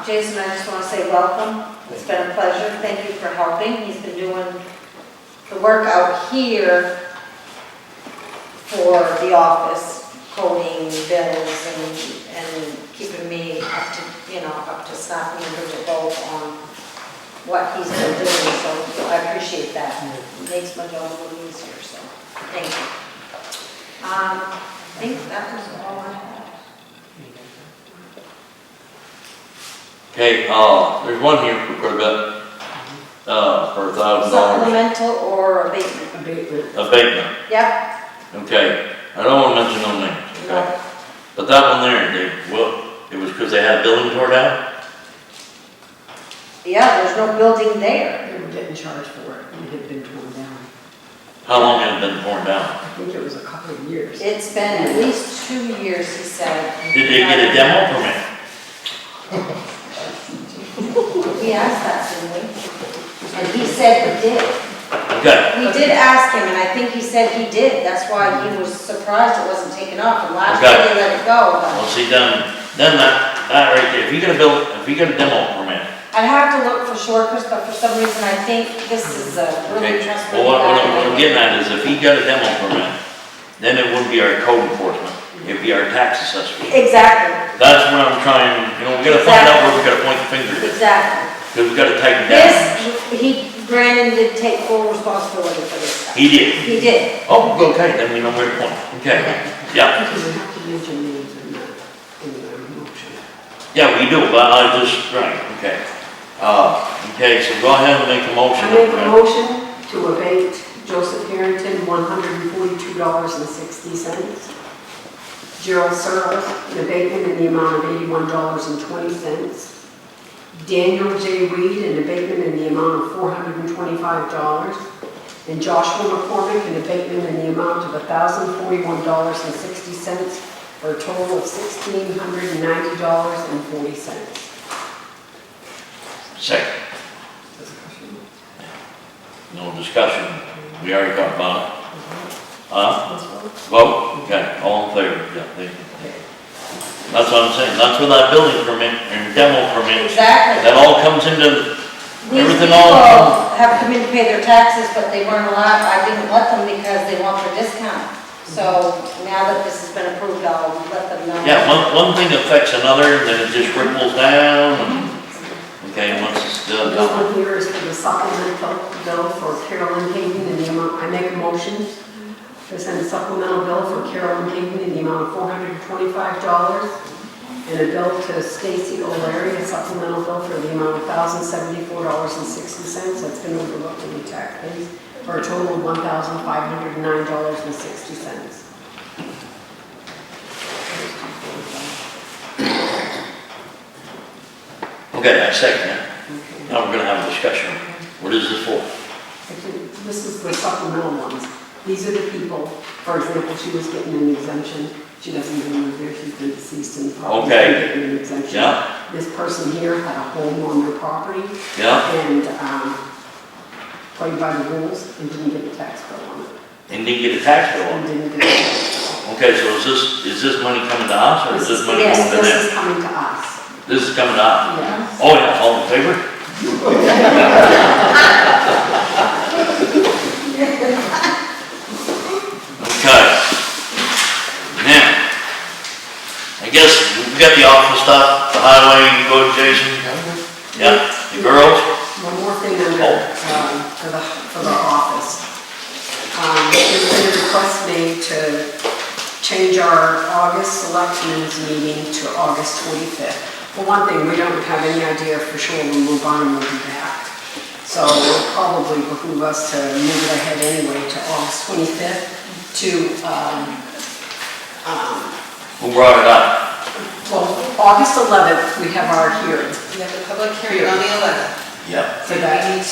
Jason, I just want to say welcome. It's been a pleasure. Thank you for helping. He's been doing the work out here for the office, coding bills and keeping me up to snuff, me and Bridget both on what he's been doing. So I appreciate that. It makes my job a little easier. So thank you. I think that was all I had. Okay, there's one here for quite a bit, for $1,000. Supplemental or abatement? Abatement. Abatement, Yep. okay. I don't want to mention no names, okay? But that one there, it was because they had a building tore down? Yeah, there's no building there. They were getting charged for it, and it had been torn down. How long had it been torn down? I think it was a couple of years. It's been at least 2 years, he said. Did they get a demo permit? We asked that, didn't we? And he said he did. Okay, We did ask him, and I think he said he did. That's why he was surprised it wasn't taken off. And last year Okay. they let it go, but well, see, then that right there, if you got a demo permit, I'd have to look for shortcuts, but for some reason I think this is a really okay, trustworthy well, what guy. I'm getting at is if he got a demo permit, then it wouldn't be our code enforcement, it'd be our tax assessor. Exactly, That's what I'm trying, we gotta find out where we gotta point the finger, exactly. because we gotta tighten down. Brandon did take full responsibility for this stuff. He did. He did. Oh, okay, then we know where to point, okay, yeah. Because we have to mention names in the motion. Yeah, we do, but I just, right, okay. Okay, so go ahead and make a motion. I make a motion to abate Joseph Harrington $142.60. Gerald Searles, an abatement in the amount of $81.20. Daniel J. Reed, an abatement in the amount of $425. And Joshua McCormick, an abatement in the amount of $1,041.60 for a total of $1,690.40. Second. No discussion, we already talked about it. Vote, okay, all in favor, yeah, thank you. That's what I'm saying, that's where that building permit and demo permit, Exactly. that all comes into, These everything people all. have come in to pay their taxes, but they weren't allowed, I didn't let them because they want their discount. So now that this has been approved, I'll let them know. Yeah, one thing affects another, then it just ripples down, and, okay, once it's This done. one here is for the supplemental bill for Carolyn Hayden in the amount, I make a motion to send a supplemental bill for Carolyn Hayden in the amount of $425 and a bill to Stacy O'Leary, a supplemental bill for the amount of $1,074.60. That's been overlooked in the tax base for a total of $1,509.60. Okay, I second it. Now we're gonna have a discussion. What is this for? This is the supplemental ones. These are the people, for example, she was getting an exemption. She doesn't even live there, she's been deceased and probably Okay. getting an exemption. Yeah, This person here had a home on their property yeah, and played by the rules and didn't get a tax bill on it. and didn't get a tax bill on And it. didn't get a tax bill. Okay, so is this money coming to us, or is this money Yes, going to this them? is coming to us. This is coming to us? Yes. Oh, yeah, all in favor? Okay. Now, I guess we got the office stuff, the highway, you go, Jason? Yeah, the girls? One more thing under, for the office. There's been a request made to change our August selectmen's meeting to August 25th. For one thing, we don't have any idea for sure when Lubana will be back. So it will probably behoove us to move it ahead anyway to August 25th to, Who brought it up? well, August 11th, we have our hearing. We have the public hearing on the 11th. Yep. For that. We need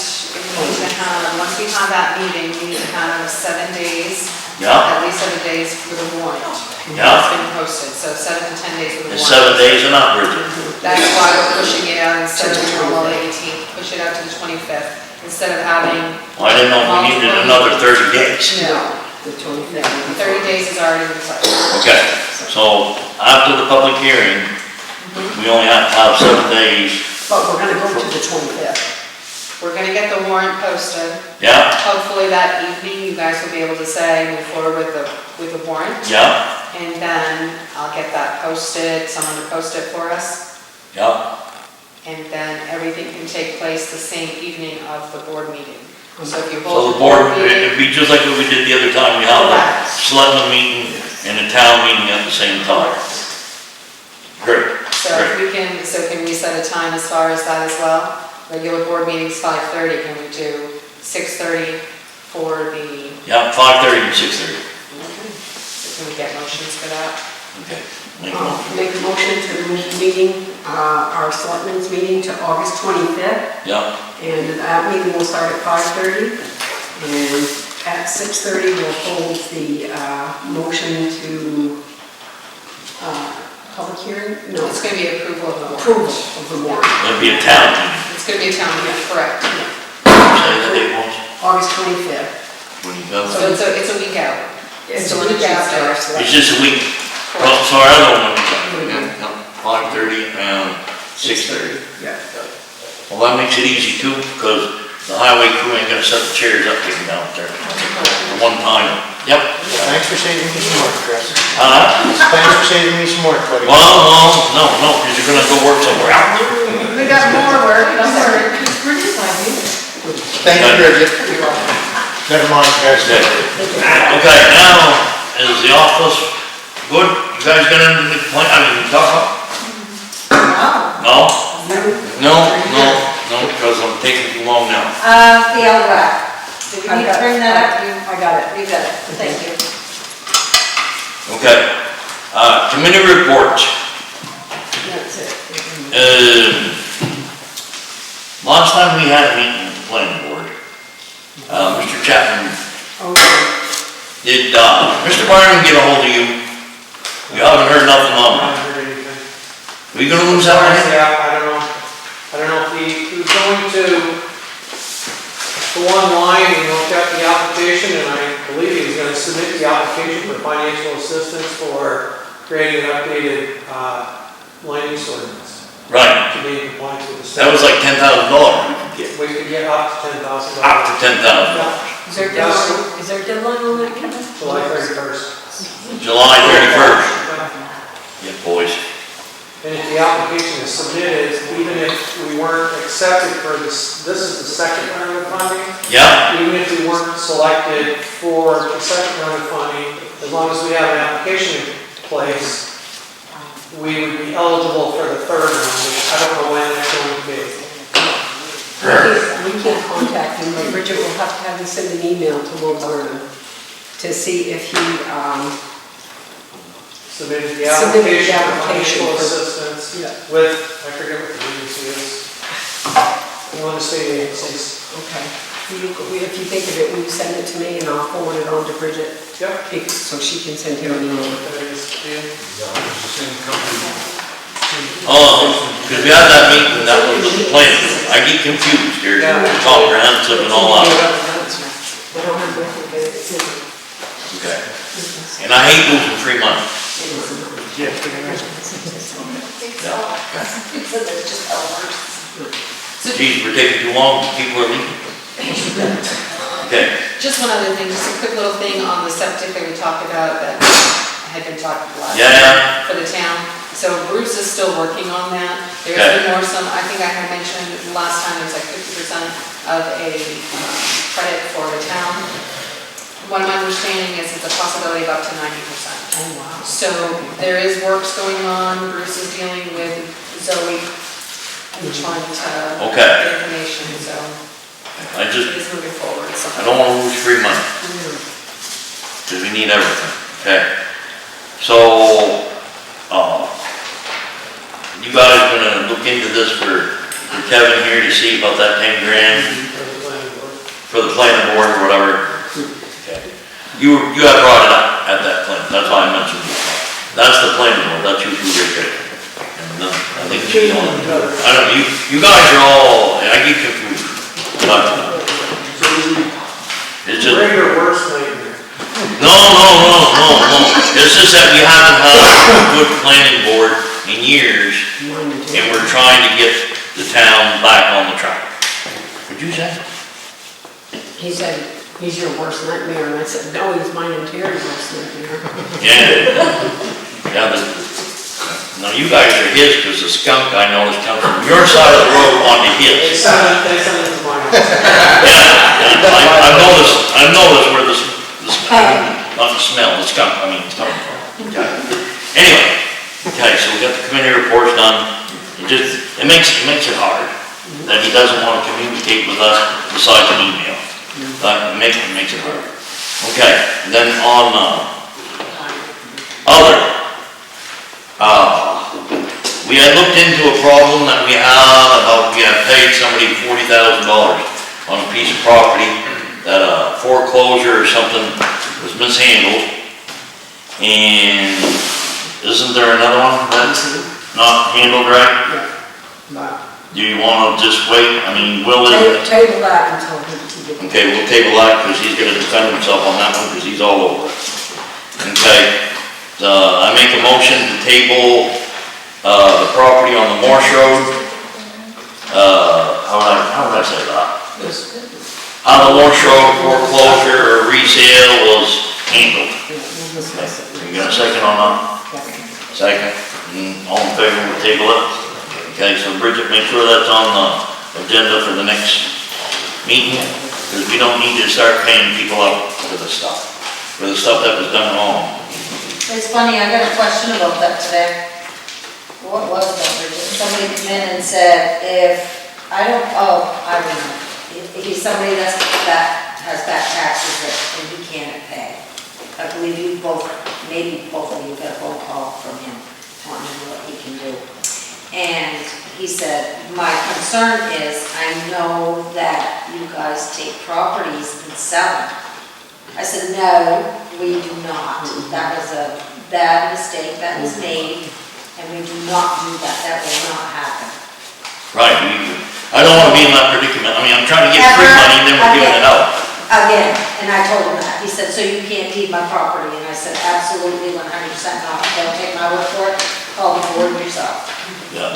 to have, once we have that meeting, we need to have 7 days, Yeah, at least 7 days for the warrant. yeah. It's been posted, so 7 to 10 days for the It's warrant. 7 days and up, Richard. That's why we're pushing it out instead of the normal 18th, push it out to the 25th, instead of having, Well, I didn't know if we needed another 30 days. no, The 25th. the 30 days is already in place. Okay, so after the public hearing, we only have to have 7 days. But we're gonna go to the 25th. We're gonna get the warrant posted. Yeah, Hopefully that evening, you guys will be able to say, move forward with the warrant. yeah, And then I'll get that posted, someone to post it for us. yeah. And then everything can take place the same evening of the board meeting. So if you So hold the the board, board meeting. it'd be just like what we did the other time, we held a Correct. selectmen meeting and a town meeting at the same time. Great, So if we can, so can we set a time as far as that as well? Regular board meeting's 5:30, can we do 6:30 for the, yeah, 5:30 and 6:30. so can we get motions for that? Okay. Make a motion. Make a motion to move the meeting, our selectmen's meeting to August 25th. Yeah, And that meeting will start at 5:30. And at 6:30, we'll hold the motion to public hearing? No. It's gonna be approval of the warrant. Approval of the warrant. It'll be a town meeting. It's gonna be a town meeting, correct. Say that it was, August 25th. when you go. So it's a week out. It's Still a on week after our It's selection. just a week. Well, sorry, I don't know. 5:30 and 6:30. Yeah. Well, that makes it easy too, because the highway crew ain't gonna set the chairs up taking down there at one time. Yep. Thanks for saving me some work, Chris. Huh? Thanks for saving me some work, buddy. Well, no, because you're gonna go work somewhere. We got more work, don't worry. Thank you, Bridget. Never mind, guys. Okay, now, is the office good? You guys got anything to point, talk about? No. No, because I'm taking too long now. The LRAC. Did you need to bring that up? I got it. You got it, thank you. Okay, committee reports. That's it. Last time we had a meeting with the planning board, Mr. Chapman Okay. did, Mr. Byron get a hold of you? We haven't heard nothing on I it. haven't heard anything. We gonna lose that one? Yeah, I don't know if he was going to go online and look at the application, and I believe he was gonna submit the application for financial assistance for creating an updated, land use ordinance Right, to be in compliance with the state. that was like $10,000 we could get, We could get up to $10,000. up to $10,000. Is there a deadline, is there a deadline on that, Kevin? July 31st. July 31st. Yeah, boys. And if the application is submitted, even if we weren't accepted for this is the second round of funding, Yeah, even if we weren't selected for the second round of funding, as long as we have an application in place, we would be eligible for the third round, which I don't know when that's going to be. We can't contact him, but Bridget will have to have him send an email to Will Barnum to see if he, Submitted the Submitted the application for application financial for- assistance Yeah. with, I forget what the agency is. One of the state agencies. okay. If you think of it, will you send it to me and I'll forward it on to Bridget? Yep. So she can send him an email. That is, yeah. because we had that meeting, that was the plan. I get confused here, comprehensive and all that. They don't have record, but it's in. Okay. And I hate losing free money. Geez, we're taking too long, people are leaving. Okay, Just one other thing, just a quick little thing on the septic that we talked about that had been talked about Yeah. for the town. So Bruce is still working on that. There's Okay. been more I think I had mentioned last time, there's like 50% of a credit for the town. What I'm understanding is it's a possibility of up to 90%. Oh, wow. So there is works going on, Bruce is dealing with Zoe and trying to Okay. get information, so I it just, is moving forward. So- I don't wanna lose free money, because we need everything, okay? So, you guys gonna look into this for Kevin here to see about that 10 grand For the planning board. for the planning board or whatever? Okay. You had brought it up at that plan, that's why I mentioned it. That's the planning board, that's usually Rick Rick. And I think she's on, I don't know, you guys are all, I get confused. But it's just, Greater, worse nightmare. no. It's just that we haven't had a good planning board in years, and we're trying to get the town back on the track. What'd you say? He said, he's your worst nightmare, and I said, no, he's mine and Terry's worst nightmare. Yeah, now you guys are his, because the skunk I noticed comes from your side of the road onto They his. sent it to my house. Yeah, I've noticed where the not the smell, the skunk, I mean, it's coming from. Okay. Anyway, okay, so we got the committee reports done. It makes it hard that he doesn't want to communicate with us besides an email. That makes it hard. Okay, then on, other, we had looked into a problem that we had paid somebody $40,000 on a piece of property that a foreclosure or something was mishandled. And Isn't there another one that's not handled right? But Do you wanna just wait? I mean, Will is, table that until he gets. okay, we'll table that, because he's gonna defend himself on that one, because he's all over it. Okay, I make a motion to table, the property on the Morse Road. How would I say that? How the Morse Road foreclosure or resale was handled. You got a second on that? Second. All in favor, we'll table it. Okay, so Bridget, make sure that's on the agenda for the next meeting, because we don't need to start paying people out for the stuff that was done wrong. It's funny, I got a question about that today. What was that, Bridget? Somebody came in and said, I remember. He's somebody that has back taxes and he can't pay. I believe you both, maybe both of you got a phone call from him, wanting to know what he can do. And he said, my concern is, I know that you guys take properties and sell them. I said, no, we do not. That was a bad mistake that was made, and we do not do that. That will not happen. Right, I don't wanna be in that predicament. I mean, I'm trying to get free money and then we're giving it out. Again, and I told him that. He said, so you can't deed my property? And I said, absolutely, 100% not. Don't take my word for it. Call the board yourself. Yeah.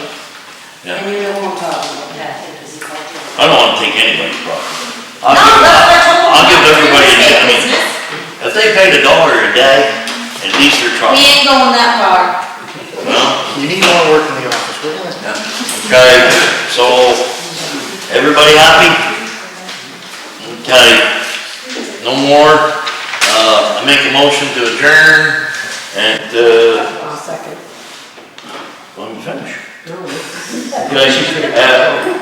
Yeah. And you know who I'm talking about, Kathy, because he called you. I don't wanna take anybody's property. No, that's what I told him. I'll give everybody a chance. I mean, Business. if they paid $1 a day, at least they're We trying. ain't going that far. Well, You need more work in the office, we're gonna. yeah. Okay, so, everybody happy? Okay, no more. I make a motion to adjourn and, I'll second. let me finish. No, Okay,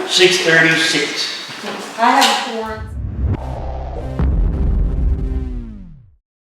6:36. I have 4.